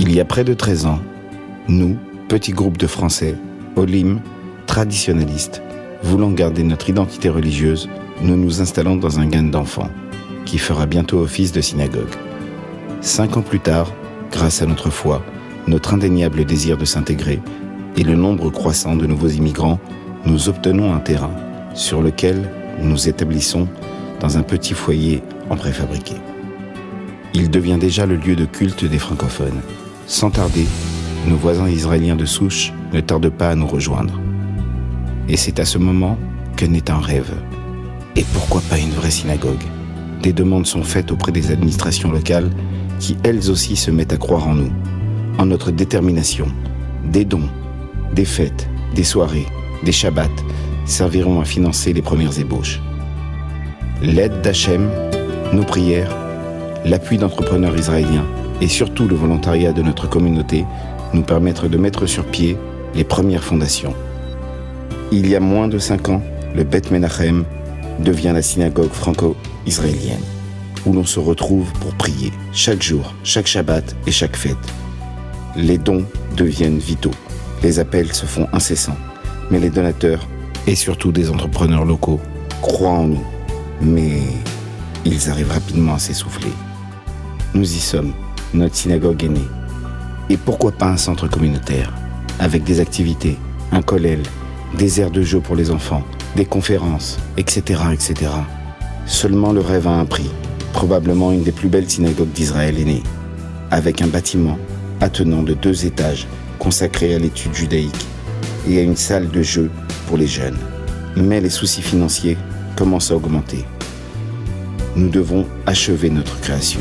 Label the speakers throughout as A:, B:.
A: Il y a près de 13 ans, nous, petit groupe de Français, Olim, traditionnalistes, voulant garder notre identité religieuse, nous nous installons dans un gain d'enfants, qui fera bientôt office de synagogue. 5 ans plus tard, grâce à notre foi, notre indéniable désir de s'intégrer et le nombre croissant de nouveaux immigrants, nous obtenons un terrain sur lequel nous nous établissons dans un petit foyer en préfabriqué. Il devient déjà le lieu de culte des francophones. Sans tarder, nos voisins israéliens de souche ne tardent pas à nous rejoindre. Et c'est à ce moment que naît un rêve. Et pourquoi pas une vraie synagogue ? Des demandes sont faites auprès des administrations locales qui elles aussi se mettent à croire en nous, en notre détermination. Des dons, des fêtes, des soirées, des shabbats serviront à financer les premières ébauches. L'aide d'Hachem, nos prières, l'appui d'entrepreneurs israéliens et surtout le volontariat de notre communauté nous permettent de mettre sur pied les premières fondations. Il y a moins de 5 ans, le Beth Menachem devient la synagogue franco-israélienne, où l'on se retrouve pour prier chaque jour, chaque Shabbat et chaque fête. Les dons deviennent vitaux, les appels se font incessants, mais les donateurs, et surtout des entrepreneurs locaux, croient en nous, mais ils arrivent rapidement à s'essouffler. Nous y sommes, notre synagogue est née. Et pourquoi pas un centre communautaire, avec des activités, un kollel, des aires de jeu pour les enfants, des conférences, etc., etc. Seulement le rêve a un prix. Probablement une des plus belles synagogues d'Israël est née, avec un bâtiment attenant de 2 étages consacré à l'étude judaïque et à une salle de jeu pour les jeunes. Mais les soucis financiers commencent à augmenter. Nous devons achever notre création,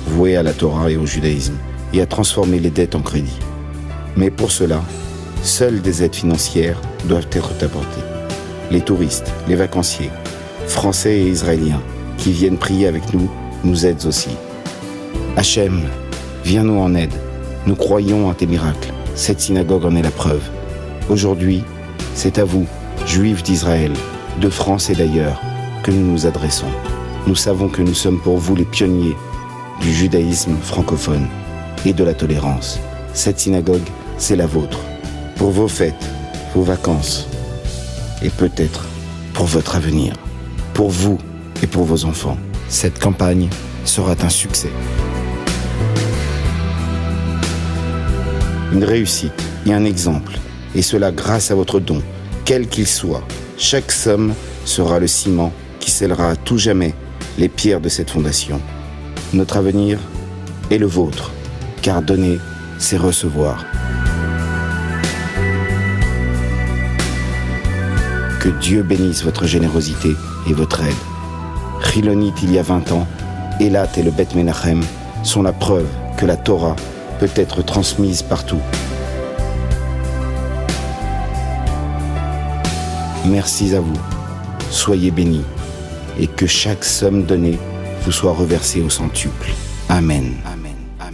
A: vouée à la Torah et au judaïsme, et à transformer les dettes en crédit. Mais pour cela, seules des aides financières doivent être apportées. Les touristes, les vacanciers, français et israéliens, qui viennent prier avec nous aident aussi. Hachem, viens-nous en aide. Nous croyons en tes miracles. Cette synagogue en est la preuve. Aujourd'hui, c'est à vous, Juifs d'Israël, de France et d'ailleurs, que nous nous adressons. Nous savons que nous sommes pour vous les pionniers du judaïsme francophone et de la tolérance. Cette synagogue, c'est la vôtre. Pour vos fêtes, vos vacances et peut-être pour votre avenir. Pour vous et pour vos enfants. Cette campagne sera un succès. Une réussite et un exemple, et cela grâce à votre don, quel qu'il soit. Chaque somme sera le ciment qui scellera à tout jamais les pierres de cette fondation. Notre avenir est le vôtre, car donner, c'est recevoir. Que Dieu bénisse votre générosité et votre aide. Chilonit il y a 20 ans, Eilat et le Beth Menachem sont la preuve que la Torah peut être transmise partout. Merci à vous, soyez bénis, et que chaque somme donnée vous soit reversée au centuple. Amen.